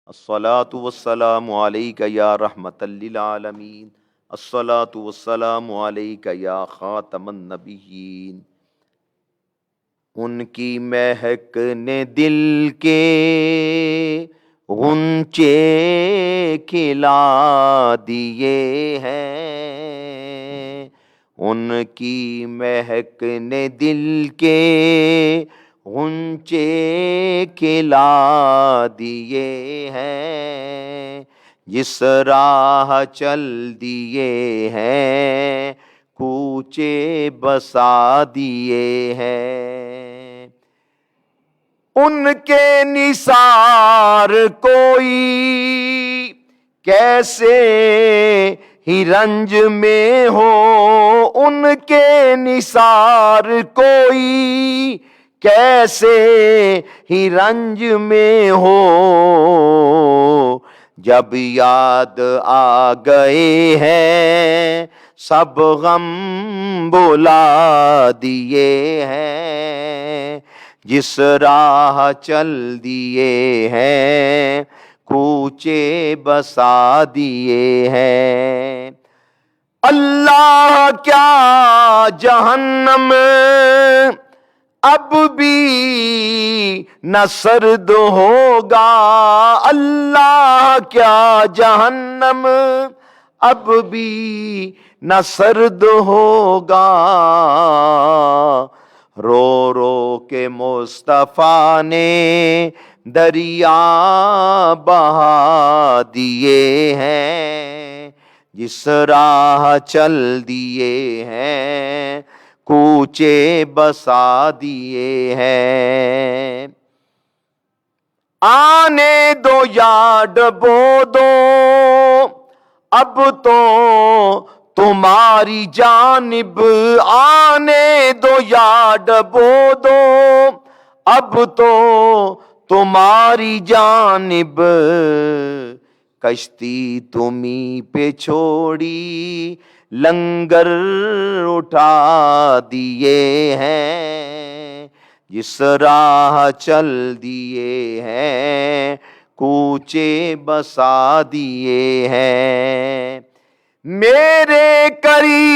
الصلاة والسلام علیک یا رحمت للعالمین، الصلاة والسلام علیک یا خاتم النبیین۔ ان کی مہک نے دل کے غنچے کھلا دیے ہیں، ان کی مہک نے دل کے غنچے کھلا دیے ہیں، جس راہ چل دیے ہیں کوچے بسا دیے ہیں۔ ان کے نثار کوئی کیسے ہی رنج میں ہو، ان کے نثار کوئی کیسے ہی رنج میں ہو، جب یاد آ گئے ہیں سب غم بھلا دیے ہیں، جس راہ چل دیے ہیں کوچے بسا دیے ہیں۔ اللہ کیا جہنم اب بھی نہ سرد ہوگا، اللہ کیا جہنم اب بھی نہ سرد ہوگا، رو رو کے مصطفیٰ نے دریا بہا دیے ہیں، جس راہ چل دیے ہیں کوچے بسا دیے ہیں۔ آنے دو یا ڈبو دو اب تو تمہاری جانب، آنے دو یا ڈبو دو اب تو تمہاری جانب، کشتی تمہیں پہ چھوڑی لنگر اٹھا دیے ہیں، جس راہ چل دیے ہیں کوچے بسا دیے ہیں۔ میرے کریم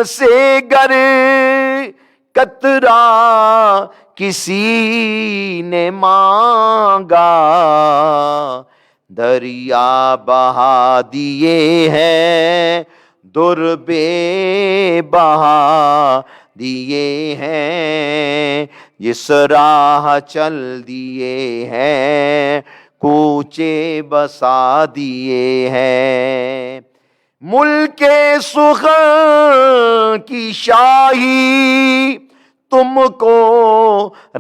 سے گر قطرہ کسی نے مانگا، دریا بہا دیے ہیں در بے بہا دیے ہیں، جس راہ چل دیے ہیں کوچے بسا دیے ہیں۔ ملک سخن کی شاہی تم کو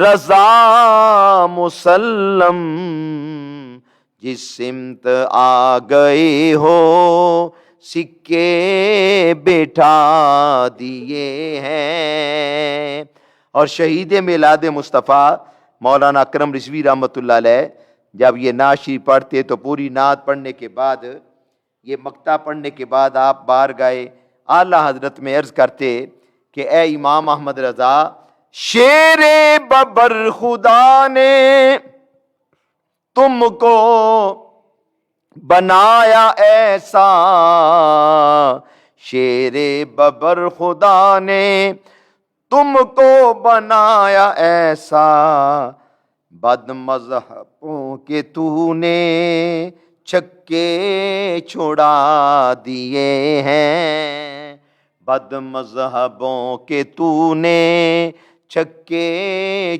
رضا مسلم، جس سمت آ گئے ہو سکے بٹھا دیے ہیں۔ اور شہید میلاد مصطفیٰ مولانا اکرم رضوی رحمۃ اللہ علیہ جب یہ نعت شریف پڑھتے تو پوری نعت پڑھنے کے بعد، یہ مقطع پڑھنے کے بعد آپ بارگاہ اعلیٰ حضرت میں عرض کرتے کہ اے امام احمد رضا، شیر ببر خدا نے تم کو بنایا ایسا، شیر ببر خدا نے تم کو بنایا ایسا، بد مذہبوں کے تو نے چھکے چھڑا دیے ہیں، بد مذہبوں کے تو نے چھکے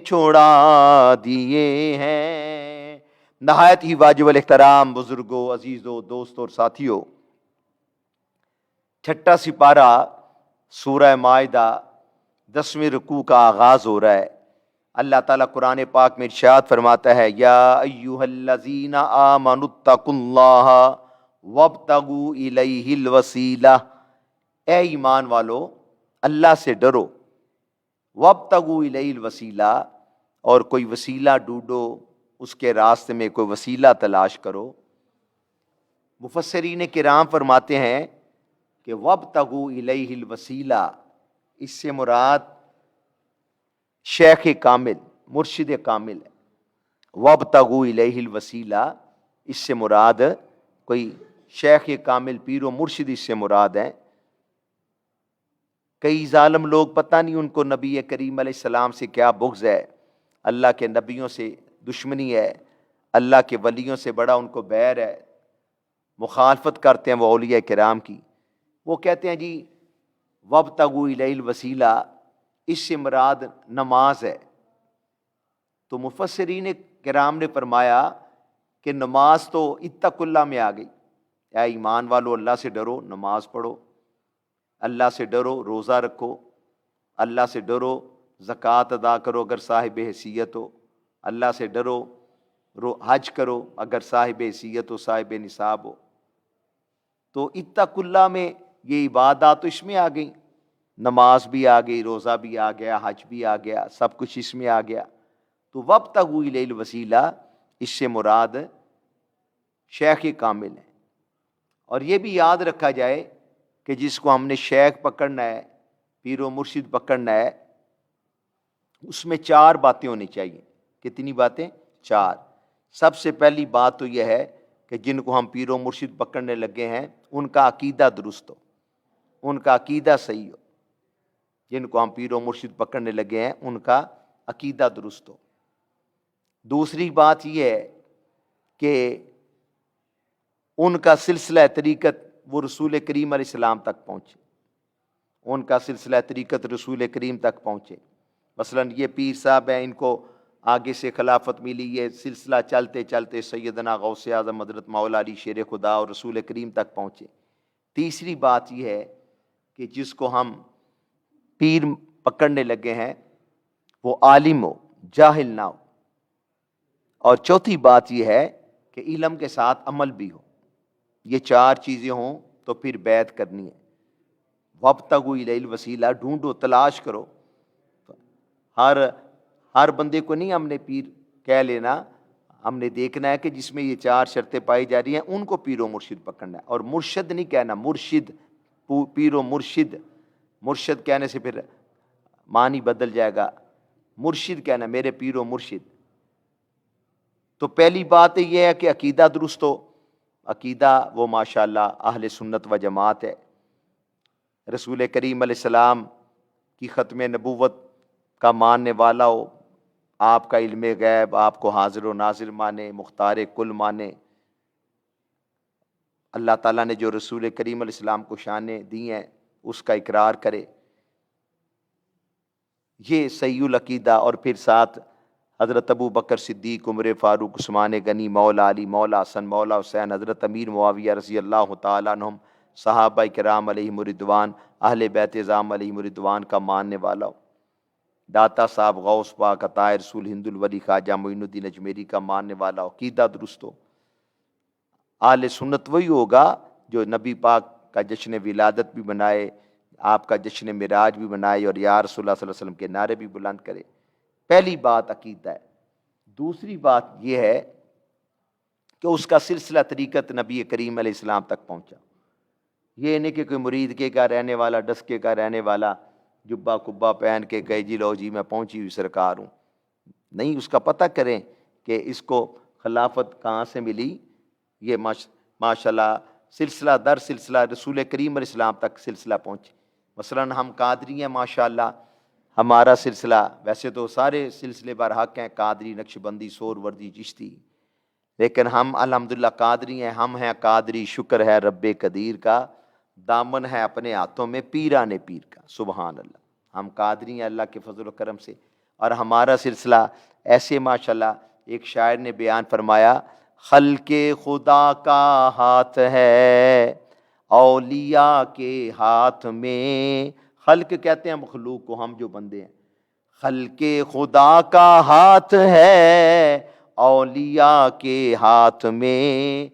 چھڑا دیے ہیں۔ نہایت ہی واجب الاحترام بزرگوں، عزیزوں، دوستوں اور ساتھیوں، چھٹا سپارہ سورہ مائدہ 10ویں رکوع کا آغاز ہو رہا ہے۔ اللہ تعالیٰ قرآن پاک میں ارشاد فرماتا ہے، یا ایھا الذین آمنوا اتقوا اللہ وابتغوا الیہ الوسیلہ، اے ایمان والو اللہ سے ڈرو، وابتغوا الیہ الوسیلہ، اور کوئی وسیلہ ڈھونڈو، اس کے راستے میں کوئی وسیلہ تلاش کرو۔ مفسرین کرام فرماتے ہیں کہ وابتغوا الیہ الوسیلہ، اس سے مراد شیخ کامل، مرشد کامل ہے۔ وابتغوا الیہ الوسیلہ، اس سے مراد کوئی شیخ کامل پیر و مرشد اس سے مراد ہے۔ کئی ظالم لوگ پتہ نہیں ان کو نبی کریم علیہ السلام سے کیا بغض ہے، اللہ کے نبیوں سے دشمنی ہے، اللہ کے ولیوں سے بڑا ان کو بیر ہے، مخالفت کرتے ہیں وہ اولیاء کرام کی۔ وہ کہتے ہیں جی وابتغوا الیہ الوسیلہ، اس سے مراد نماز ہے۔ تو مفسرین کرام نے فرمایا کہ نماز تو اتقوا اللہ میں آ گئی، اے ایمان والو اللہ سے ڈرو، نماز پڑھو، اللہ سے ڈرو، روزہ رکھو، اللہ سے ڈرو، زکوٰۃ ادا کرو اگر صاحب حیثیت ہو، اللہ سے ڈرو، حج کرو اگر صاحب حیثیت ہو، صاحب نصاب ہو۔ تو اتقوا اللہ میں یہ عبادات تو اس میں آ گئی، نماز بھی آ گئی، روزہ بھی آ گیا، حج بھی آ گیا، سب کچھ اس میں آ گیا۔ تو وابتغوا الیہ الوسیلہ اس سے مراد شیخ کامل ہے۔ اور یہ بھی یاد رکھا جائے کہ جس کو ہم نے شیخ پکڑنا ہے، پیر و مرشد پکڑنا ہے، اس میں 4 باتیں ہونی چاہیے۔ کتنی باتیں؟ 4۔ سب سے پہلی بات تو یہ ہے کہ جن کو ہم پیر و مرشد پکڑنے لگے ہیں ان کا عقیدہ درست ہو، ان کا عقیدہ صحیح ہو۔ جن کو ہم پیر و مرشد پکڑنے لگے ہیں ان کا عقیدہ درست ہو۔ دوسری بات یہ ہے کہ ان کا سلسلہ طریقت وہ رسول کریم علیہ السلام تک پہنچے، ان کا سلسلہ طریقت رسول کریم تک پہنچے۔ مثلا یہ پیر صاحب ہیں، ان کو آگے سے خلافت ملی، یہ سلسلہ چلتے چلتے سیدنا غوث اعظم حضرت مولا علی شیر خدا اور رسول کریم تک پہنچے۔ تیسری بات یہ ہے کہ جس کو ہم پیر پکڑنے لگے ہیں وہ عالم ہو، جاہل نہ ہو۔ اور چوتھی بات یہ ہے کہ علم کے ساتھ عمل بھی ہو۔ یہ 4 چیزیں ہوں تو پھر بیعت کرنی ہے۔ وابتغوا الیہ الوسیلہ، ڈھونڈو، تلاش کرو۔ ہر بندے کو نہیں ہم نے پیر کہہ لینا، ہم نے دیکھنا ہے کہ جس میں یہ 4 شرطیں پائی جا رہی ہیں ان کو پیر و مرشد پکڑنا ہے۔ اور مرشد نہیں کہنا، مرشد، پیر و مرشد، مرشد کہنے سے پھر معنی بدل جائے گا، مرشد کہنا، میرے پیر و مرشد۔ تو پہلی بات یہ ہے کہ عقیدہ درست ہو۔ عقیدہ وہ ماشاءاللہ اہل سنت و جماعت ہے، رسول کریم علیہ السلام کی ختم نبوت کا ماننے والا ہو، آپ کا علم غیب، آپ کو حاضر و ناظر مانے، مختار کل مانے، اللہ تعالیٰ نے جو رسول کریم علیہ السلام کو شانیں دی ہیں اس کا اقرار کرے، یہ صحیح العقیدہ۔ اور پھر ساتھ حضرت ابو بکر صدیق، عمر فاروق، عثمان غنی، مولا علی، مولا حسن، مولا حسین، حضرت امیر معاویہ رضی اللہ تعالیٰ عنہم، صحابہ کرام علیہم الرضوان، اہل بیت اعظام علیہم الرضوان کا ماننے والا ہو۔ داتا صاحب غوث پاک عطائے رسول ہند الولی خواجہ معین الدین اجمیری کا ماننے والا ہو، عقیدہ درست ہو۔ اہل سنت وہی ہوگا جو نبی پاک کا جشن ولادت بھی منائے، آپ کا جشن معراج بھی منائے، اور یا رسول اللہ صلی اللہ علیہ وسلم کے نعرے بھی بلند کرے۔ پہلی بات عقیدہ ہے۔ دوسری بات یہ ہے کہ اس کا سلسلہ طریقت نبی کریم علیہ السلام تک پہنچا۔ یہ نہیں کہ کوئی مرید کے کا رہنے والا، ڈسکے کا رہنے والا، جبہ کبا پہن کے کہے جی لو جی میں پہنچی ہوئی سرکار ہوں۔ نہیں، اس کا پتہ کریں کہ اس کو خلافت کہاں سے ملی۔ یہ ماشاءاللہ سلسلہ در سلسلہ رسول کریم علیہ السلام تک سلسلہ پہنچے۔ مثلا ہم قادری ہیں، ماشاءاللہ ہمارا سلسلہ، ویسے تو سارے سلسلے برحق ہیں، قادری، نقشبندی، سہروردی، چشتی، لیکن ہم الحمدللہ قادری ہیں۔ ہم ہیں قادری، شکر ہے رب قدیر کا، دامن ہے اپنے ہاتھوں میں پیران پیر کا، سبحان اللہ۔ ہم قادری ہیں اللہ کے فضل و کرم سے، اور ہمارا سلسلہ ایسے ماشاءاللہ ایک شاعر نے بیان فرمایا، خلق خدا کا ہاتھ ہے اولیاء کے ہاتھ میں۔ خلق کہتے ہیں مخلوق کو، ہم جو بندے ہیں۔ خلق خدا کا ہاتھ ہے اولیاء کے ہاتھ میں،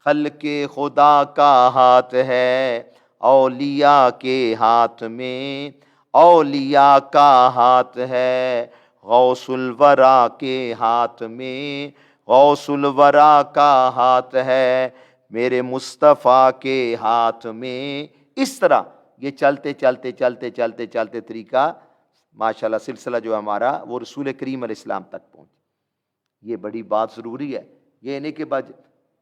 خلق خدا کا ہاتھ ہے اولیاء کے ہاتھ میں، اولیاء کا ہاتھ ہے غوث الورا کے ہاتھ میں، غوث الورا کا ہاتھ ہے میرے مصطفیٰ کے ہاتھ میں۔ اس طرح یہ چلتے چلتے چلتے چلتے چلتے طریقہ ماشاءاللہ سلسلہ جو ہمارا وہ رسول کریم علیہ السلام تک پہنچ۔ یہ بڑی بات ضروری ہے. یہ نہیں کہ بج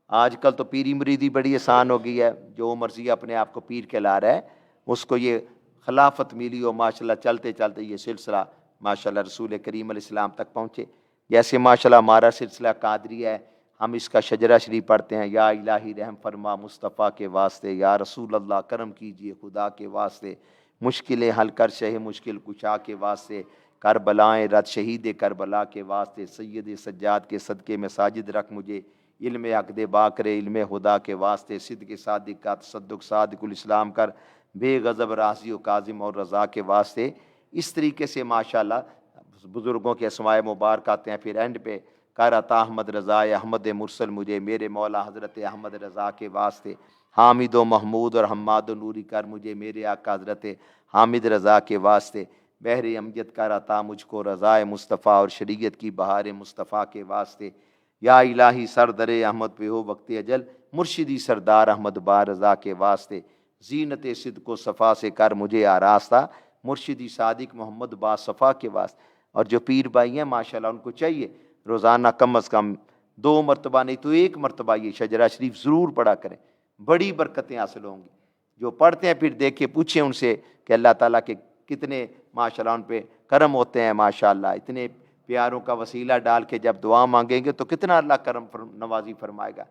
آج کل تو پیری مریدی بڑی آسان ہو گئی ہے، جو مرضی اپنے آپ کو پیر کہلا رہا ہے اس کو یہ خلافت ملی ہو ماشاءاللہ، چلتے چلتے یہ سلسلہ ماشاءاللہ رسول کریم علیہ السلام تک پہنچے. جیسے ماشاءاللہ ہمارا سلسلہ قادری ہے، ہم اس کا شجرہ شریف پڑھتے ہیں، یا الہی رحم فرما مصطفیٰ کے واسطے، یا رسول اللہ کرم کیجئے خدا کے واسطے، مشکلیں حل کر شہ مشکل کشا کے واسطے، کربلائیں رت شہید کربلا کے واسطے، سید سجاد کے صدقے میں ساجد رکھ مجھے، علم عقد باکر علم خدا کے واسطے، صدق صادق کا تصدق صادق الاسلام کر، بے غضب راضی و کاظم اور رضا کے واسطے. اس طریقے سے ماشاءاللہ بزرگوں کے اسماء مبارک آتے ہیں. پھر اینڈ پہ کر عطا احمد رضا احمد مرسل مجھے، میرے مولا حضرت احمد رضا کے واسطے، حامد و محمود اور حماد و نوری کر مجھے، میرے آقا حضرت حامد رضا کے واسطے، بحر امجد کر عطا مجھ کو رضا مصطفیٰ اور شریعت کی بہار مصطفیٰ کے واسطے. یا الہی سردر احمد پہ ہو وقت اجل، مرشدی سردار احمد با رضا کے واسطے، زینت صدق و صفا سے کر مجھے آراستہ، مرشدی صادق محمد با صفا کے واسطے. اور جو پیر بھائی ہیں ماشاءاللہ ان کو چاہیے روزانہ کم از کم 2 مرتبہ نہیں تو 1 مرتبہ یہ شجرہ شریف ضرور پڑھا کریں، بڑی برکتیں حاصل ہوں گی. جو پڑھتے ہیں پھر دیکھ کے پوچھیں ان سے کہ اللہ تعالیٰ کے کتنے ماشاءاللہ ان پہ کرم ہوتے ہیں ماشاءاللہ. اتنے پیاروں کا وسیلہ ڈال کے جب دعا مانگیں گے تو کتنا اللہ کرم نوازی فرمائے گا.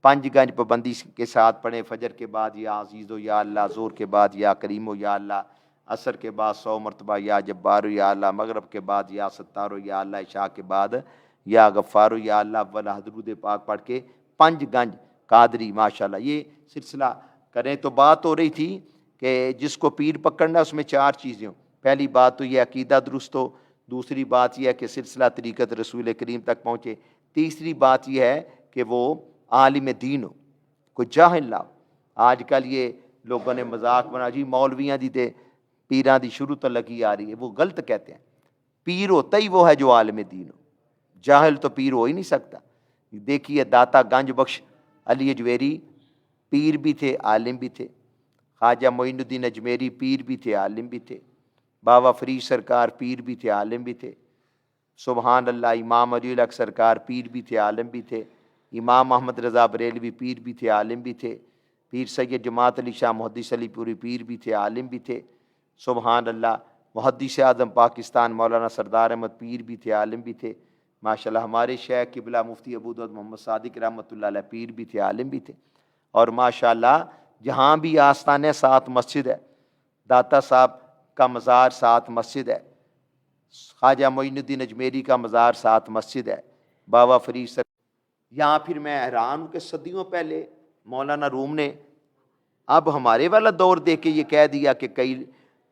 5 گنج پابندی کے ساتھ پڑھیں، فجر کے بعد یا عزیز و یا اللہ، ظہر کے بعد یا کریم و یا اللہ، عصر کے بعد 100 مرتبہ یا جبار و یا اللہ، مغرب کے بعد یا ستار و یا اللہ، عشاء کے بعد یا غفار و یا اللہ، ولا درود پاک پڑھ کے 5 گنج قادری ماشاءاللہ یہ سلسلہ کریں. تو بات ہو رہی تھی کہ جس کو پیر پکڑنا اس میں 4 چیزیں ہوں. پہلی بات تو یہ عقیدہ درست ہو، دوسری بات یہ ہے کہ سلسلہ طریقت رسول کریم تک پہنچے، تیسری بات یہ ہے کہ وہ عالم دین ہو، کوئی جاہل نہ ہو. آج کل یہ لوگوں نے مذاق بنا جی مولویاں دی تے پیراں دی شروع تو لگی آ رہی ہے، وہ غلط کہتے ہیں. پیر ہوتا ہی وہ ہے جو عالم دین ہو، جاہل تو پیر ہو ہی نہیں سکتا. دیکھیے داتا گنج بخش علی اجویری پیر بھی تھے عالم بھی تھے، خواجہ معین الدین اجمیری پیر بھی تھے عالم بھی تھے، بابا فرید سرکار پیر بھی تھے عالم بھی تھے، سبحان اللہ امام علی الحق سرکار پیر بھی تھے عالم بھی تھے، امام احمد رضا بریلوی پیر بھی تھے عالم بھی تھے، پیر سید جماعت علی شاہ محدث علی پوری پیر بھی تھے عالم بھی تھے، سبحان اللہ محدث اعظم پاکستان مولانا سردار احمد پیر بھی تھے عالم بھی تھے ماشاءاللہ. ہمارے شیخ قبلہ مفتی ابو داؤد محمد صادق رحمۃ اللہ علیہ پیر بھی تھے عالم بھی تھے. اور ماشاءاللہ جہاں بھی آستانے ساتھ مسجد ہے، داتا صاحب کا مزار ساتھ مسجد ہے، خواجہ معین الدین اجمیری کا مزار ساتھ مسجد ہے، بابا فرید سر. یہاں پھر میں حیران ہوں کہ صدیوں پہلے مولانا روم نے اب ہمارے والا دور دیکھ کے یہ کہہ دیا کہ کئی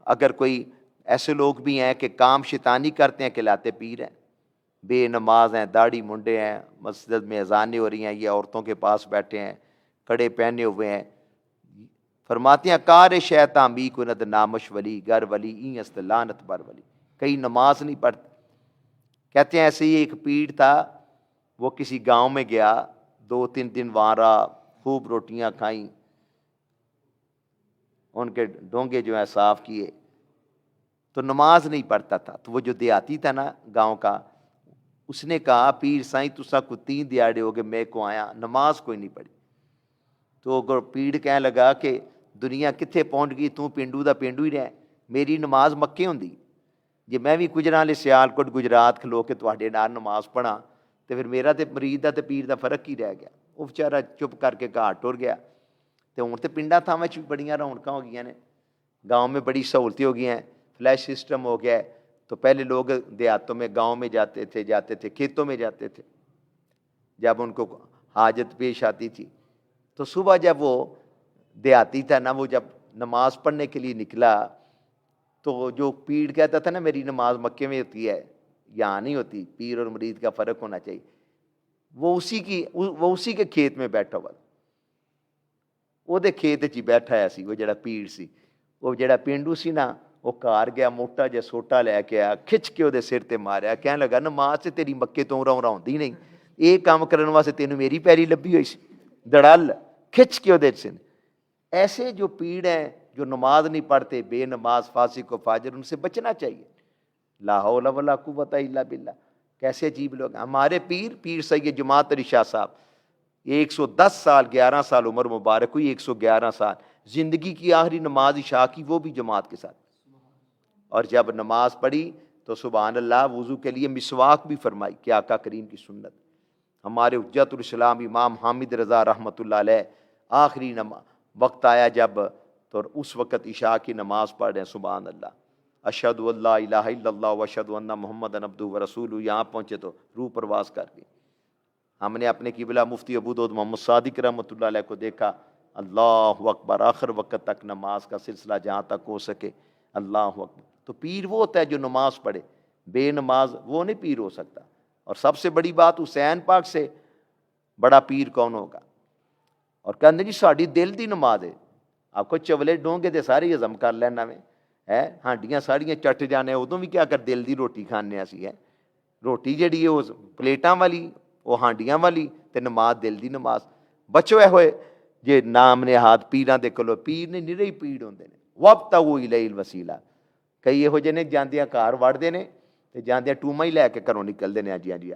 اگر کوئی ایسے لوگ بھی ہیں کہ کام شیطانی کرتے ہیں کہلاتے پیر ہیں، بے نماز ہیں، داڑھی منڈے ہیں، مسجد میں اذانیں ہو رہی ہیں، یہ عورتوں کے پاس بیٹھے ہیں، کڑے پہنے ہوئے ہیں. فرماتے ہیں کار شیطان بھی کند نامش ولی گر ولی این است لعنت بر ولی. کئی نماز نہیں پڑھتے. کہتے ہیں ایسے ہی ایک پیر تھا، وہ کسی گاؤں میں گیا، 2-3 دن وہاں رہا، خوب روٹیاں کھائیں، ان کے ڈونگے جو ہیں صاف کیے، تو نماز نہیں پڑھتا تھا. تو وہ جو دیہاتی تھا نا گاؤں کا، اس نے کہا پیر سائیں تسا کو 3 دیہاڑے ہو گئے میں کو آیا، نماز کوئی نہیں پڑھی. تو پیڑ کہنے لگا کہ دنیا کتنے پہنچ گئی، تو پینڈو دا پینڈو ہی رہ، میری نماز مکے ہوندی جی میں بھی گجراں سیالکوٹ گجرات کھلو کے تواڈے نال نماز پڑھاں تو پھر میرا تے مرید دا تے پیر دا فرق ہی رہ گیا. وہ بیچارہ چپ کر کے گھر ٹر گیا. تو ہوں تو پنڈا تھاواں بھی بڑیاں رونقاں ہو گئی ہیں، گاؤں میں بڑی سہولتیں ہو گئی ہیں، فلیش سسٹم ہو گیا ہے. تو پہلے لوگ دیہاتوں میں گاؤں میں جاتے تھے کھیتوں میں جاتے تھے جب ان کو حاجت پیش آتی تھی. تو صبح جب وہ دیہاتی تھا نا، وہ جب نماز پڑھنے کے لیے نکلا تو جو پیر کہتا تھا نا میری نماز مکے میں ہوتی ہے یہاں نہیں ہوتی، پیر اور مرید کا فرق ہونا چاہیے، وہ اسی کے کھیت میں بیٹھا ہوا، وہ دے کھیت چ بیٹھا ہے سی وہ جڑا پیر سی. وہ جڑا پینڈو سی نا وہ گھر گیا، موٹا جہا سوٹا لے کے آیا، کھچ کے وہ سر تے ماریا، کہنے لگا نماز سے تیری مکے تو ہوندی نہیں، یہ کام کرنے واسطے تینوں میری پیری لبھی ہوئی سی، دڑل کھچ کے وہ سے. ایسے جو پیڑ ہیں جو نماز نہیں پڑھتے، بے نماز فاسق و فاجر، ان سے بچنا چاہیے. لا حول ولا قوت الا باللہ. کیسے عجیب لوگ ہیں ہمارے پیر سید جماعت علی شاہ صاحب، 110 سال 11 سال عمر مبارک ہوئی، 111 سال زندگی کی آخری نماز عشاء کی وہ بھی جماعت کے ساتھ، اور جب نماز پڑھی تو سبحان اللہ وضو کے لیے مسواک بھی فرمائی کہ آقا کریم کی سنت۔ ہمارے حجت الاسلام امام حامد رضا رحمۃ اللہ علیہ آخری وقت آیا جب، تو اس وقت عشاء کی نماز پڑھ رہے ہیں، سبحان اللہ، اشہد ان لا الہ الا اللہ واشہد ان محمد عبدہ ورسولہ، یہاں پہنچے تو روح پرواز کر گئی۔ ہم نے اپنے قبلہ مفتی ابو داؤد محمد صادق رحمۃ اللہ علیہ کو دیکھا، اللہ اکبر، آخر وقت تک نماز کا سلسلہ جہاں تک ہو سکے، اللہ اکبر۔ تو پیر وہ ہوتا ہے جو نماز پڑھے، بے نماز وہ نہیں پیر ہو سکتا۔ اور سب سے بڑی بات، حسین پاک سے بڑا پیر کون ہوگا؟ اور کہتے جی ساڑی دل دی نماز ہے، آپ کو چولے ڈونگے دے ساری ہضم کر لینا میں ہے، ہانڈیاں ساڑیاں چٹ جانے، ادوں بھی کیا کر دل دی روٹی کھانے اسی ہے، روٹی جڑی ہے وہ پلیٹاں والی، وہ ہانڈیاں والی، تے نماز دل دی نماز۔ بچوے ہوئے جے نام نے ہاتھ پیراں دے کلو، پیر نے نرے ہی پیڑ ہوندے نے، وابتغوا الیہ الوسیلہ۔ کئی یہو جے نے جاندیاں کار وڑدے نے تے جاندیاں ٹوما ہی لے کے گھروں نکلدے نے، جی جی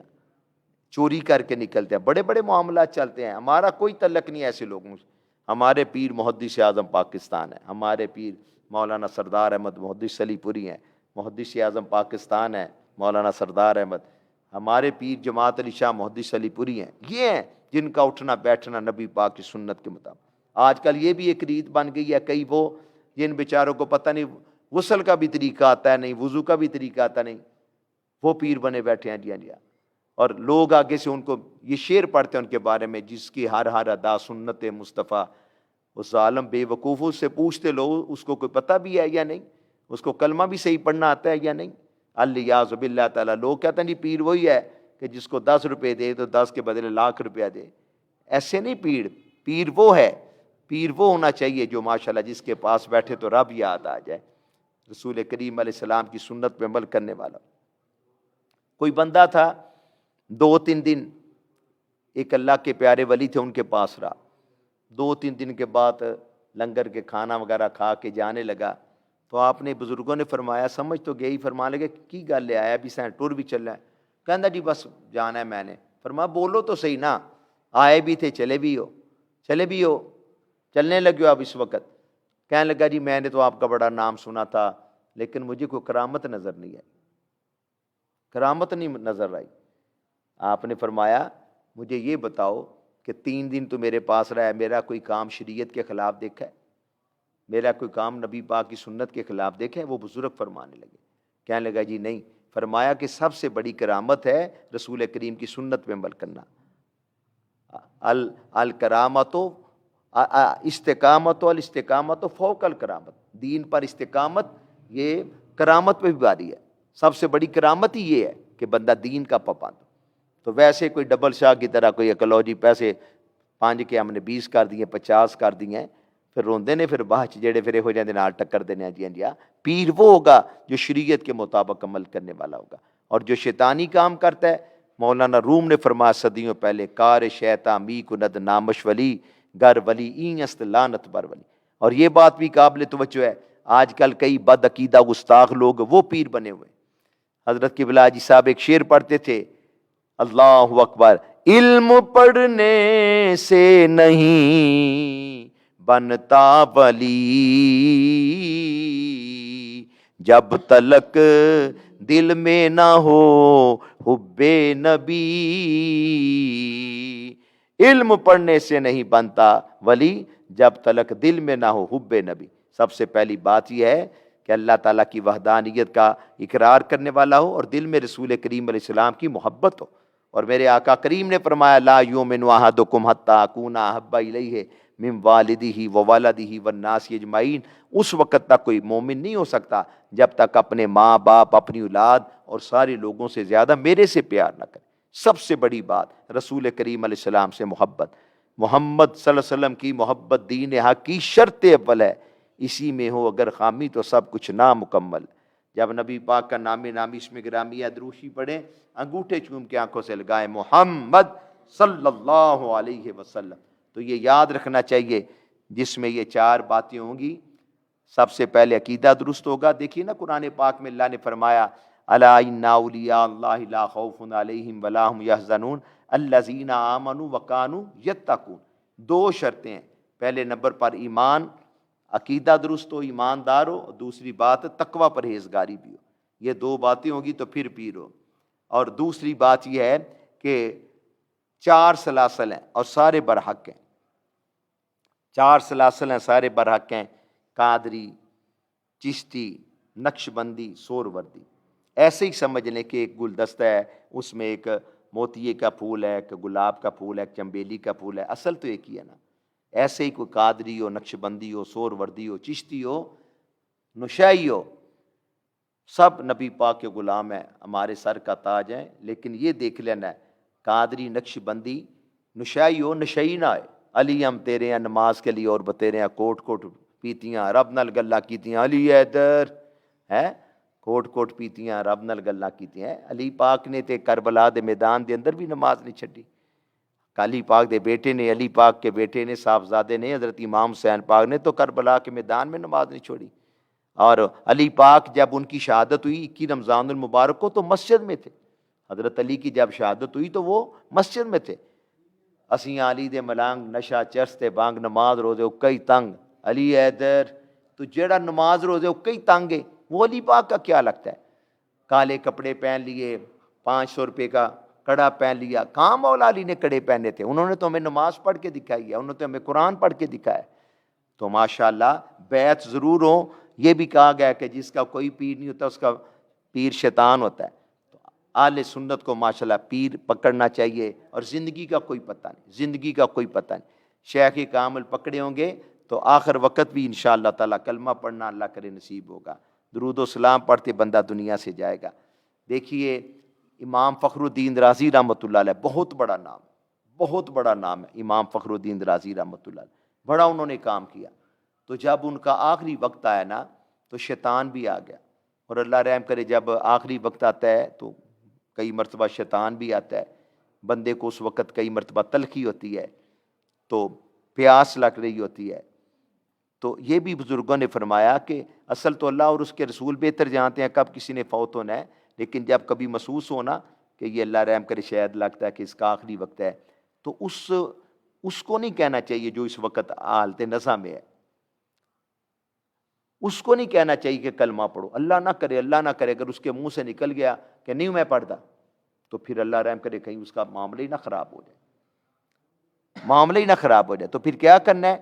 چوری کر کے نکلتے ہیں، بڑے بڑے معاملات چلتے ہیں۔ ہمارا کوئی تعلق نہیں ایسے لوگوں سے۔ ہمارے پیر محدث اعظم پاکستان ہے، ہمارے پیر مولانا سردار احمد محدث علی پوری ہیں، محدث اعظم پاکستان ہے مولانا سردار احمد۔ ہمارے پیر جماعت علی شاہ محدث علی پوری ہیں، یہ ہیں جن کا اٹھنا بیٹھنا نبی پاک کی سنت کے مطابق۔ آج کل یہ بھی ایک ریت بن گئی ہے، کئی وہ جن بیچاروں کو پتہ نہیں غسل کا بھی طریقہ آتا ہے، نہیں وضو کا بھی طریقہ آتا نہیں، وہ پیر بنے بیٹھے ہیں، جی جی۔ اور لوگ آگے سے ان کو یہ شعر پڑھتے ہیں ان کے بارے میں، جس کی ہر ہر ادا سنت مصطفیٰ۔ اس ظالم بے وقوفوں سے پوچھتے لوگ اس کو کوئی پتہ بھی ہے یا نہیں، اس کو کلمہ بھی صحیح پڑھنا آتا ہے یا نہیں، الیاذ باللہ تعالیٰ۔ لوگ کہتے ہیں جی پیر وہی ہے کہ جس کو 10 روپے دے تو 10 کے بدلے لاکھ روپیہ دے، ایسے نہیں پیر وہ ہے، پیر وہ ہونا چاہیے جو ماشاءاللہ جس کے پاس بیٹھے تو رب یاد آ جائے، رسول کریم علیہ السلام کی سنت پہ عمل کرنے والا۔ کوئی بندہ تھا 2-3 دن ایک اللہ کے پیارے ولی تھے ان کے پاس رہا، 2-3 دن کے بعد لنگر کے کھانا وغیرہ کھا کے جانے لگا، تو آپ نے بزرگوں نے فرمایا سمجھ تو گئی، فرمانے لگے کی گل لے آیا بھی سین ٹور بھی چل رہا ہے؟ کہندا جی بس جانا ہے میں نے۔ فرمایا بولو تو صحیح نا، آئے بھی تھے چلے بھی ہو، چلنے لگے ہو اب اس وقت؟ کہنے لگا جی میں نے تو آپ کا بڑا نام سنا تھا لیکن مجھے کوئی کرامت نظر نہیں آئی، کرامت نہیں نظر آئی۔ آپ نے فرمایا مجھے یہ بتاؤ کہ 3 دن تو میرے پاس رہا ہے، میرا کوئی کام شریعت کے خلاف دیکھا ہے؟ میرا کوئی کام نبی پاک کی سنت کے خلاف دیکھا ہے؟ وہ بزرگ فرمانے لگے، کہنے لگا جی نہیں۔ فرمایا کہ سب سے بڑی کرامت ہے رسول کریم کی سنت پہ عمل کرنا۔ الکرامت استقامت الاستقامت فوق الکرامت، دین پر استقامت یہ کرامت پہ بھی باری ہے، سب سے بڑی کرامت ہی یہ ہے کہ بندہ دین کا پابند۔ تو ویسے کوئی ڈبل شاہ کی طرح کوئی اکلوجی پیسے 5 کے ہم نے 20 کر دیے 50 کر دیے، پھر روندے نے، پھر باہر جڑے پھر ہو جاندے نال ٹکر دینے، جی جی۔ پیر وہ ہوگا جو شریعت کے مطابق عمل کرنے والا ہوگا، اور جو شیطانی کام کرتا ہے، مولانا روم نے فرمایا صدیوں پہلے، کار شیطان می کند نامش ولی گر ولی این است لعنت بر ولی۔ اور یہ بات بھی قابل توجہ ہے، آج کل کئی بد عقیدہ گستاخ لوگ وہ پیر بنے ہوئے۔ حضرت قبلہ جی صاحب ایک شعر پڑھتے تھے، اللہ اکبر، علم پڑھنے سے نہیں بنتا ولی، جب تلک دل میں نہ ہو حب نبی۔ علم پڑھنے سے نہیں بنتا ولی جب تلک دل میں نہ ہو حب نبی۔ سب سے پہلی بات یہ ہے کہ اللہ تعالیٰ کی وحدانیت کا اقرار کرنے والا ہو اور دل میں رسول کریم علیہ السلام کی محبت ہو۔ اور میرے آقا کریم نے فرمایا لا یؤمن احدکم حتی اکون احب الیہ من والدہ وولدہ والناس اجمعین۔ اس وقت تک کوئی مومن نہیں ہو سکتا جب تک اپنے ماں باپ، اپنی اولاد اور سارے لوگوں سے زیادہ میرے سے پیار نہ کرے۔ سب سے بڑی بات رسول کریم علیہ السلام سے محبت، محمد صلی اللہ علیہ وسلم کی محبت دین حق کی شرط اول ہے، اسی میں ہو اگر خامی تو سب کچھ نامکمل۔ جب نبی پاک کا نامی اس میں گرامی دروشی پڑھیں، انگوٹھے چوم کے آنکھوں سے لگائے محمد صلی اللہ علیہ وسلم، تو یہ یاد رکھنا چاہیے جس میں یہ 4 باتیں ہوں گی۔ سب سے پہلے عقیدہ درست ہوگا۔ دیکھیے نا قرآن پاک میں اللہ نے فرمایا الا ان اولیاء اللہ لا خوف علیہم ولا هم یحزنون الذین آمنوا وکانوا یتقون. دو شرطیں ہیں. پہلے نمبر پر ایمان، عقیدہ درست ہو، ایماندار ہو، اور دوسری بات تقوی پرہیزگاری بھی ہو. یہ دو باتیں ہوگی تو پھر پیر ہو. اور دوسری بات یہ ہے کہ 4 سلاسل ہیں اور سارے برحق ہیں. 4 سلاسل ہیں، سارے برحق ہیں. قادری، چشتی، نقش بندی، سہروردی. ایسے ہی سمجھ لیں کہ ایک گلدستہ ہے، اس میں ایک موتیے کا پھول ہے، ایک گلاب کا پھول ہے، ایک چنبیلی کا پھول ہے. اصل تو ایک ہی ہے نا. ایسے ہی کوئی قادری ہو، نقش بندی ہو، سہروردی ہو، چشتی ہو، نشائی ہو، سب نبی پاک کے غلام ہیں، ہمارے سر کا تاج ہیں. لیکن یہ دیکھ لینا ہے، قادری، نقش بندی، نشائی ہو، نشئی نہ ہے. علی ہم تیرے ہیں نماز کے لیے اور بتیرے ہیں کوٹ کوٹ پیتیاں رب نال گلا کیتیاں. علی حیدر ہے کوٹ کوٹ پیتیاں رب نال گلا کیتیاں. علی پاک نے تے کربلا دے میدان دے اندر بھی نماز نہیں چھڈی. علی پاک دے بیٹے نے، علی پاک کے بیٹے نے، صاحبزادے نے، حضرت امام حسین پاک نے تو کربلا کے میدان میں نماز نہیں چھوڑی. اور علی پاک جب ان کی شہادت ہوئی 21 رمضان المبارک کو تو مسجد میں تھے. حضرت علی کی جب شہادت ہوئی تو وہ مسجد میں تھے. اسیں علی دے ملانگ نشہ چرس تے بانگ نماز روزے او کئی تنگ. علی حیدر تو جیڑا نماز روزے او کئی تنگ ہے، وہ علی پاک کا کیا لگتا ہے؟ کالے کپڑے پہن لیے، 500 روپے کا کڑا پہن لیا. کہاں مولا علی نے کڑے پہنے تھے؟ انہوں نے تو ہمیں نماز پڑھ کے دکھائی ہے، انہوں نے تو ہمیں قرآن پڑھ کے دکھایا ہے. تو ماشاءاللہ بیعت ضرور ہو. یہ بھی کہا گیا کہ جس کا کوئی پیر نہیں ہوتا اس کا پیر شیطان ہوتا ہے. تو اہل سنت کو ماشاءاللہ پیر پکڑنا چاہیے. اور زندگی کا کوئی پتہ نہیں، زندگی کا کوئی پتہ نہیں. شیخ کامل پکڑے ہوں گے تو آخر وقت بھی انشاءاللہ تعالیٰ کلمہ پڑھنا اللہ کرے نصیب ہوگا. درود و سلام پڑھتے بندہ دنیا سے جائے گا. دیکھیے امام فخر الدین رازی رحمۃ اللہ علیہ، بہت بڑا نام، بہت بڑا نام ہے امام فخر الدین رازی رحمۃ اللہ علیہ. بڑا انہوں نے کام کیا. تو جب ان کا آخری وقت آیا نا تو شیطان بھی آ گیا. اور اللہ رحم کرے جب آخری وقت آتا ہے تو کئی مرتبہ شیطان بھی آتا ہے. بندے کو اس وقت کئی مرتبہ تلخی ہوتی ہے، تو پیاس لگ رہی ہوتی ہے. تو یہ بھی بزرگوں نے فرمایا کہ اصل تو اللہ اور اس کے رسول بہتر جانتے ہیں کب کسی نے فوت ہونا ہے. لیکن جب کبھی محسوس ہونا کہ یہ اللہ رحم کرے شاید لگتا ہے کہ اس کا آخری وقت ہے، تو اس کو نہیں کہنا چاہیے جو اس وقت حالت نزا میں ہے. اس کو نہیں کہنا چاہیے کہ کلمہ پڑھو. اللہ نہ کرے، اللہ نہ کرے اگر اس کے منہ سے نکل گیا کہ نہیں میں پڑھتا، تو پھر اللہ رحم کرے کہیں اس کا معاملہ ہی نہ خراب ہو جائے، معاملہ ہی نہ خراب ہو جائے. تو پھر کیا کرنا ہے؟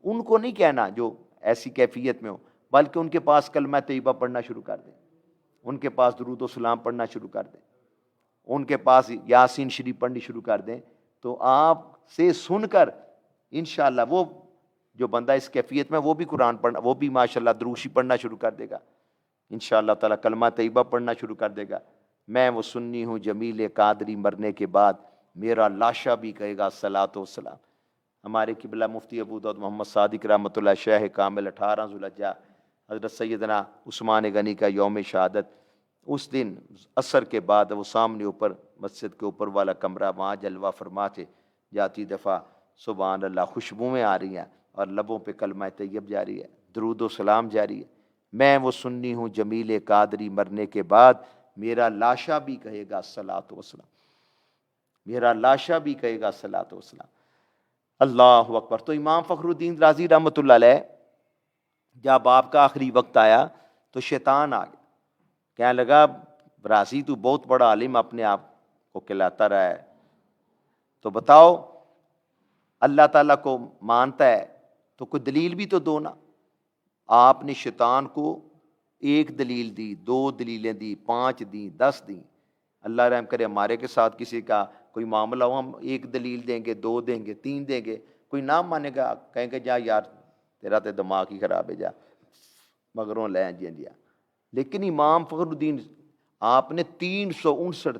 ان کو نہیں کہنا جو ایسی کیفیت میں ہو، بلکہ ان کے پاس کلمہ طیبہ پڑھنا شروع کر دیں، ان کے پاس درود و سلام پڑھنا شروع کر دیں، ان کے پاس یاسین شریف پڑھنی شروع کر دیں. تو آپ سے سن کر انشاءاللہ وہ جو بندہ اس کیفیت میں وہ بھی قرآن پڑھنا، وہ بھی ماشاءاللہ دروشی پڑھنا شروع کر دے گا انشاءاللہ تعالیٰ، کلمہ طیبہ پڑھنا شروع کر دے گا. میں وہ سنی ہوں جمیل قادری مرنے کے بعد میرا لاشا بھی کہے گا الصلاۃ والسلام. ہمارے قبلہ مفتی ابو داؤد محمد صادق رحمۃ اللہ شیخ کامل 18 ذوالحجہ حضرت سیدنا عثمان غنی کا یوم شہادت. اس دن عصر کے بعد وہ سامنے اوپر مسجد کے اوپر والا کمرہ، وہاں جلوہ فرما تھے. جاتی دفعہ سبحان اللہ خوشبوئیں آ رہی ہیں اور لبوں پہ کلمہ طیب جاری ہے، درود و سلام جاری ہے. میں وہ سنی ہوں جمیل قادری مرنے کے بعد میرا لاشا بھی کہے گا الصلاۃ والسلام، میرا لاشا بھی کہے گا الصلاۃ والسلام. اللہ اکبر. تو امام فخر الدین رازی رحمۃ اللہ علیہ جب آپ کا آخری وقت آیا تو شیطان آ گیا، کہنے لگا رازی تو بہت بڑا عالم اپنے آپ کو کہلاتا رہا ہے، تو بتاؤ اللہ تعالیٰ کو مانتا ہے تو کوئی دلیل بھی تو دو نا. آپ نے شیطان کو ایک دلیل دی، 2 دلیلیں دی، 5 دی، 10 دی. اللہ رحم کرے ہمارے کے ساتھ کسی کا کوئی معاملہ ہو، ہم 1 دلیل دیں گے، 2 دیں گے، 3 دیں گے، کوئی نہ مانے گا کہیں گے جا یار تیرا تے دماغ ہی خراب ہے، جا مگروں لیں جی جی. لیکن امام فخر الدین آپ نے 359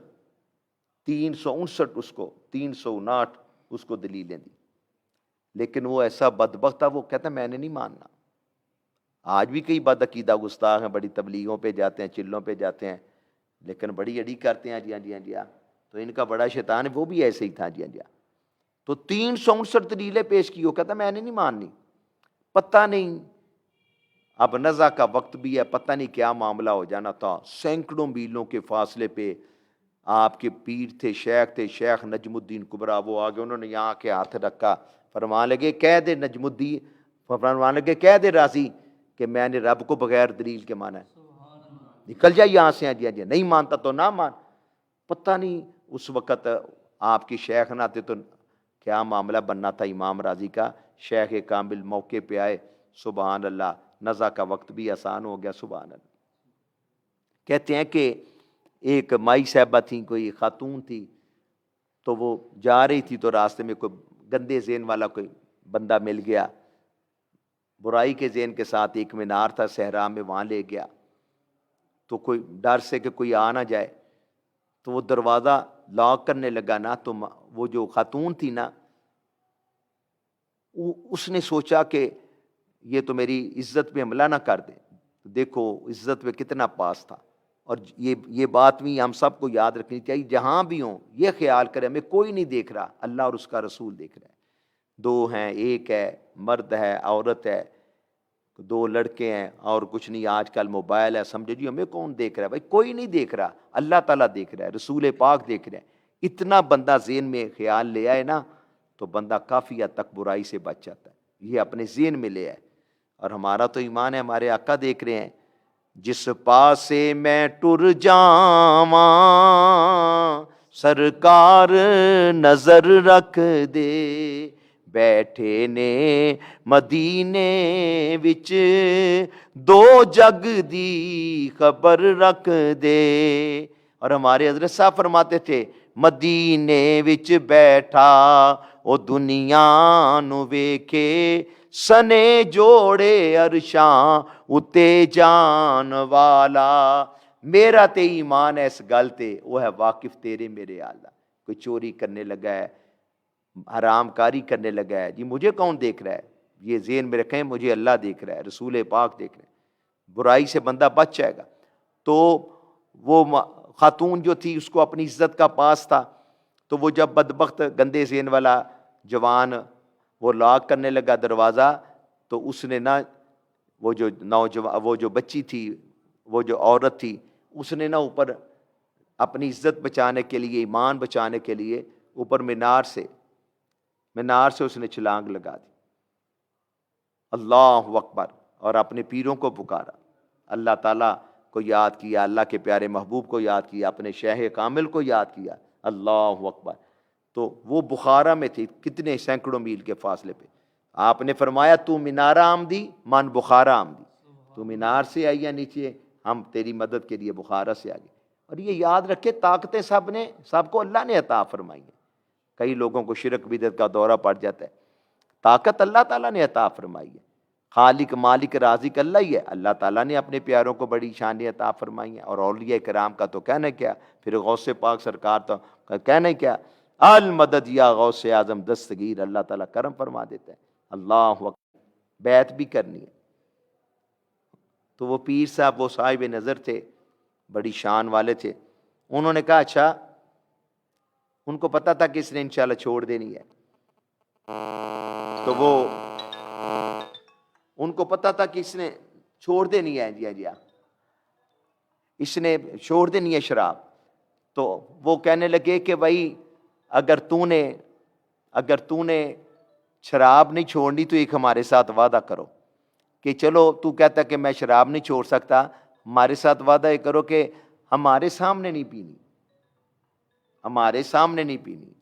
اس کو 359 اس کو دلیلیں دی. لیکن وہ ایسا بدبخت تھا، وہ کہتا میں نے نہیں ماننا. آج بھی کئی بد عقیدہ گستاخ ہیں، بڑی تبلیغوں پہ جاتے ہیں، چلوں پہ جاتے ہیں، لیکن بڑی اڑی کرتے ہیں جی ہاں جی ہاں جی ہاں. تو ان کا بڑا شیطان ہے، وہ بھی ایسے ہی تھا جی ہاں جی ہاں. تو 359 دلیلیں پیش کی، وہ کہتا میں نے نہیں ماننی. پتہ نہیں اب نزا کا وقت بھی ہے، پتہ نہیں کیا معاملہ ہو جانا تھا، سینکڑوں میلوں کے فاصلے پہ آپ کے پیر تھے، شیخ نجم الدین کبریٰ، وہ آگے انہوں نے یہاں کے ہاتھ رکھا، فرمان لگے کہہ دے نجم الدین، فرمان لگے کہہ دے راضی کہ میں نے رب کو بغیر دلیل کے مانا ہے، نکل جائے یہاں سے، جی نہیں مانتا تو نہ مان۔ پتہ نہیں اس وقت آپ کی شیخ نہ تھے تو کیا معاملہ بننا تھا امام راضی کا۔ شیخ کامل موقع پہ آئے، سبحان اللہ، نزا کا وقت بھی آسان ہو گیا، سبحان اللہ۔ کہتے ہیں کہ ایک مائی صاحبہ تھیں، کوئی خاتون تھی، تو وہ جا رہی تھی تو راستے میں کوئی گندے ذہن والا کوئی بندہ مل گیا، برائی کے ذہن کے ساتھ، ایک مینار تھا صحرا میں، وہاں لے گیا، تو کوئی ڈر سے کہ کوئی آ نہ جائے تو وہ دروازہ لاک کرنے لگا نا، تو وہ جو خاتون تھی نا، اس نے سوچا کہ یہ تو میری عزت پہ حملہ نہ کر دے، دیکھو عزت پہ کتنا پاس تھا۔ اور یہ بات بھی ہم سب کو یاد رکھنی چاہیے، جہاں بھی ہوں یہ خیال کرے ہمیں کوئی نہیں دیکھ رہا، اللہ اور اس کا رسول دیکھ رہا ہے۔ دو ہیں، ایک ہے، مرد ہے، عورت ہے، دو لڑکے ہیں اور کچھ نہیں، آج کل موبائل ہے، سمجھے جی ہمیں کون دیکھ رہا ہے؟ بھائی کوئی نہیں دیکھ رہا، اللہ تعالیٰ دیکھ رہا ہے، رسول پاک دیکھ رہے ہیں۔ اتنا بندہ ذہن میں خیال لے آئے نا تو بندہ کافی حد تک برائی سے بچ جاتا ہے، یہ اپنے ذہن میں لے آئے۔ اور ہمارا تو ایمان ہے، ہمارے آقا دیکھ رہے ہیں، جس پاسے میں ٹر جاواں سرکار نظر رکھ دے، بیٹھے نے مدینے وچ دو جگ دی خبر رکھ دے۔ اور ہمارے حضرت صاحب فرماتے تھے، مدینے وچ بیٹھا او دنیا نو ویکھے، سنے جوڑے عرشاں اتے جان والا۔ میرا تے ایمان ہے اس گل تے، وہ ہے واقف تیرے میرے آلہ۔ کوئی چوری کرنے لگا ہے، حرام کاری کرنے لگا ہے، جی مجھے کون دیکھ رہا ہے؟ یہ ذہن میں رکھیں، مجھے اللہ دیکھ رہا ہے، رسول پاک دیکھ رہے ہیں، برائی سے بندہ بچ جائے گا۔ تو وہ خاتون جو تھی اس کو اپنی عزت کا پاس تھا، تو وہ جب بدبخت گندے ذہن والا جوان وہ لاک کرنے لگا دروازہ، تو اس نے نا وہ جو نوجوان، وہ جو بچی تھی، وہ جو عورت تھی، اس نے نا اوپر اپنی عزت بچانے کے لیے، ایمان بچانے کے لیے اوپر مینار سے اس نے چھلانگ لگا دی، اللہ اکبر، اور اپنے پیروں کو پکارا، اللہ تعالیٰ کو یاد کیا، اللہ کے پیارے محبوب کو یاد کیا، اپنے شیخ کامل کو یاد کیا، اللہ اکبر۔ تو وہ بخارا میں تھی، کتنے سینکڑوں میل کے فاصلے پہ۔ آپ نے فرمایا تو مینارہ آمدی من بخارا آمدی، تو مینار سے آئی یا نیچے، ہم تیری مدد کے لیے بخارا سے آگے۔ اور یہ یاد رکھے، طاقتیں سب کو اللہ نے عطا فرمائی ہیں۔ کئی لوگوں کو شرک بدعت کا دورہ پڑ جاتا ہے، طاقت اللہ تعالیٰ نے عطا فرمائی ہے، خالق مالک رازق اللہ ہی ہے، اللہ تعالیٰ نے اپنے پیاروں کو بڑی شانیں عطا فرمائی ہیں۔ اور اولیاء کرام کا تو کہنا کیا، پھر غوث پاک سرکار تو کہنا کیا، المدد یا غوث اعظم دستگیر، اللہ تعالیٰ کرم فرما دیتا ہے، اللہ اکبر۔ بیعت بھی کرنی ہے۔ تو وہ پیر صاحب، وہ صاحب نظر تھے، بڑی شان والے تھے، انہوں نے کہا اچھا، ان کو پتا تھا کہ اس نے انشاءاللہ چھوڑ دینی ہے، تو وہ ان کو پتا تھا کہ اس نے چھوڑ دینی ہے، جی اس نے چھوڑ دینی ہے شراب۔ تو وہ کہنے لگے کہ بھائی اگر تو نے شراب نہیں چھوڑنی تو ایک ہمارے ساتھ وعدہ کرو کہ چلو، تو کہتا کہ میں شراب نہیں چھوڑ سکتا، ہمارے ساتھ وعدہ یہ کرو کہ ہمارے سامنے نہیں پینی، ہمارے سامنے نہیں پینی۔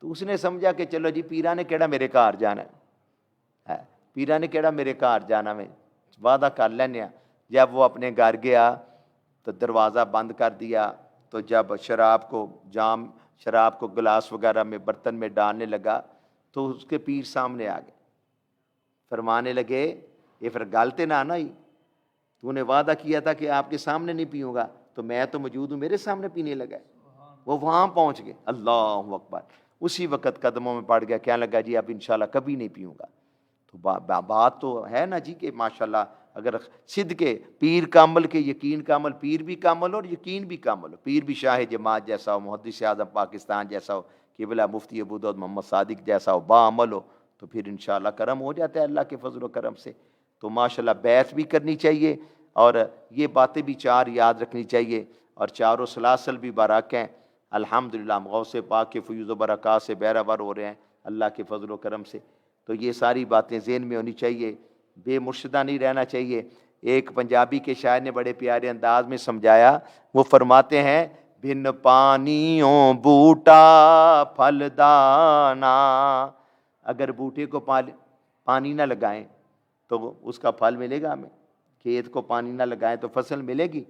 تو اس نے سمجھا کہ چلو جی، پیرا نے کیڑا میرے گھر جانا ہے، پیرا نے کیڑا میرے گھر جانا میں، وعدہ کر لینے۔ جب وہ اپنے گھر گیا تو دروازہ بند کر دیا، تو جب شراب کو گلاس وغیرہ میں، برتن میں ڈالنے لگا تو اس کے پیر سامنے آ گئے، فرمانے لگے یہ پھر گالتے نہ آنا ہی، تو نے وعدہ کیا تھا کہ آپ کے سامنے نہیں پیوں گا، تو میں تو موجود ہوں، میرے سامنے پینے لگا ہے۔ وہ وہاں پہنچ گئے، اللہ اکبر، اسی وقت قدموں میں پڑ گیا، کہنے لگا جی اب انشاءاللہ کبھی نہیں پیوں گا۔ تو بات تو ہے نا جی کہ ماشاءاللہ اگر صدقے پیر کامل کے یقین کامل، پیر بھی کامل ہو اور یقین بھی کامل ہو، پیر بھی شاہ جماعت جیسا ہو، محدث اعظم پاکستان جیسا ہو، قبلہ مفتی ابو داؤد محمد صادق جیسا ہو، با عمل ہو، تو پھر انشاءاللہ کرم ہو جاتا ہے اللہ کے فضل و کرم سے۔ تو ماشاءاللہ بیعت بھی کرنی چاہیے، اور یہ باتیں بھی چار یاد رکھنی چاہیے، اور چاروں سلاسل بھی بارک ہیں۔ الحمدللہ ہم غوث پاک کے فیوز و برکات سے بہرہ ہو رہے ہیں، اللہ کے فضل و کرم سے۔ تو یہ ساری باتیں ذہن میں ہونی چاہیے، بے مرشدہ نہیں رہنا چاہیے۔ ایک پنجابی کے شاعر نے بڑے پیارے انداز میں سمجھایا، وہ فرماتے ہیں بن پانیوں بوٹا پھل دانا، اگر بوٹے کو پانی نہ لگائیں تو اس کا پھل ملے گا ہمیں، کھیت کو پانی نہ لگائیں تو فصل ملے گی۔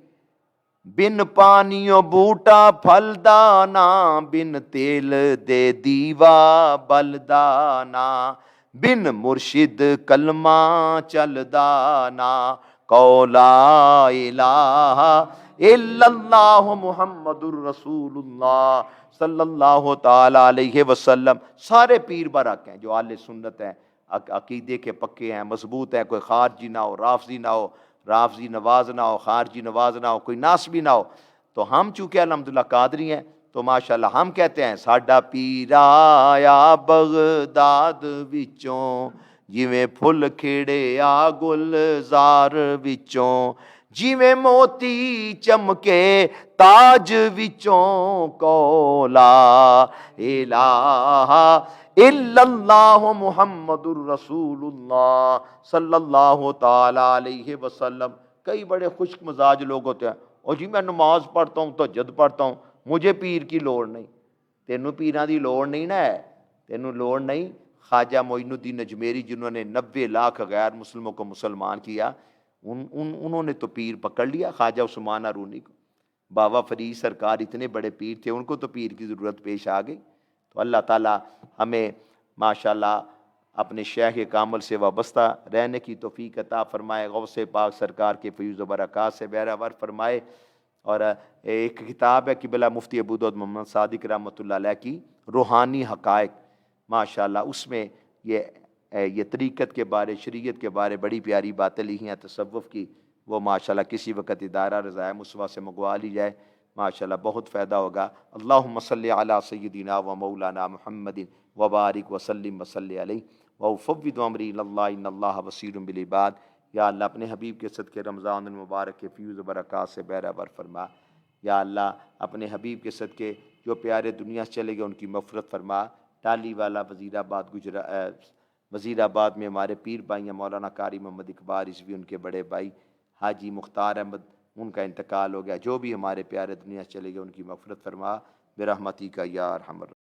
بن پانیوں بوٹا پھل دانا، بن تیل دے دیوا بل دانا، بن مرشد کلمہ چل دانا، قولا الہ الا اللہ محمد الرسول اللہ صلی اللہ تعالی علیہ وسلم۔ سارے پیر برک ہیں جو اہل سنت ہیں، عقیدے کے پکے ہیں، مضبوط ہیں، کوئی خارجی نہ ہو، رافضی نہ ہو، رافضی نواز نہ ہو، خارجی نواز نہ ہو، کوئی ناسبی نہ ہو۔ تو ہم چونکہ الحمدللہ قادری ہیں تو ماشاءاللہ ہم کہتے ہیں ساڈا پیر آیا بغداد وچوں، جویں پھل کھڑے آ گلزار وچوں، جویں موتی چمکے تاج وچوں، قولا الہ الا اللہ محمد الرسول اللہ صلی اللہ تعالی علیہ وسلم۔ کئی بڑے خشک مزاج لوگ ہوتے ہیں، اور جی میں نماز پڑھتا ہوں، تہجد پڑھتا ہوں، مجھے پیر کی لوڑ نہیں۔ تینوں پیراں دی لوڑ نہیں نا ہے، تینوں لوڑ نہیں۔ خواجہ معین الدین اجمیری جنہوں نے 90 لاکھ غیر مسلموں کو مسلمان کیا، انہوں نے تو پیر پکڑ لیا، خواجہ عثمان ہارونی کو۔ بابا فرید سرکار اتنے بڑے پیر تھے، ان کو تو پیر کی ضرورت پیش آ گئی۔ تو اللہ تعالی ہمیں ماشاءاللہ اپنے شیخ کامل سے وابستہ رہنے کی توفیق عطا فرمائے، غوث پاک سرکار کے فیوز و برکات سے بہرہ فرمائے۔ اور ایک کتاب ہے قبلہ مفتی ابو داؤد محمد صادق رحمۃ اللہ علیہ کی روحانی حقائق، ماشاءاللہ اس میں یہ طریقت کے بارے، شریعت کے بارے بڑی پیاری باتیں لکھی ہیں تصوف کی، وہ ماشاءاللہ کسی وقت ادارہ رضائے مصطفیٰ سے منگوا لی جائے، ماشاءاللہ بہت فائدہ ہوگا۔ اللہم صلی علی سیدنا و مولانا محمد وبارک وسلم وصلی علیہ وافوض امری الی اللہ ان اللہ بصیر بالعباد۔ یا اللہ اپنے حبیب کے صدقے رمضان المبارک کے فیوز و برکات سے بہرہ فرما۔ یا اللہ اپنے حبیب کے صدقے جو پیارے دنیا سے چلے گئے ان کی مغفرت فرما۔ ٹالی والا وزیر آباد میں ہمارے پیر بھائی ہیں مولانا قاری محمد اقبال رضوی، ان کے بڑے بھائی حاجی مختار احمد، ان کا انتقال ہو گیا۔ جو بھی ہمارے پیارے دنیا سے چلے گئے ان کی مغفرت فرما برحمتک یا ارحم الراحمین۔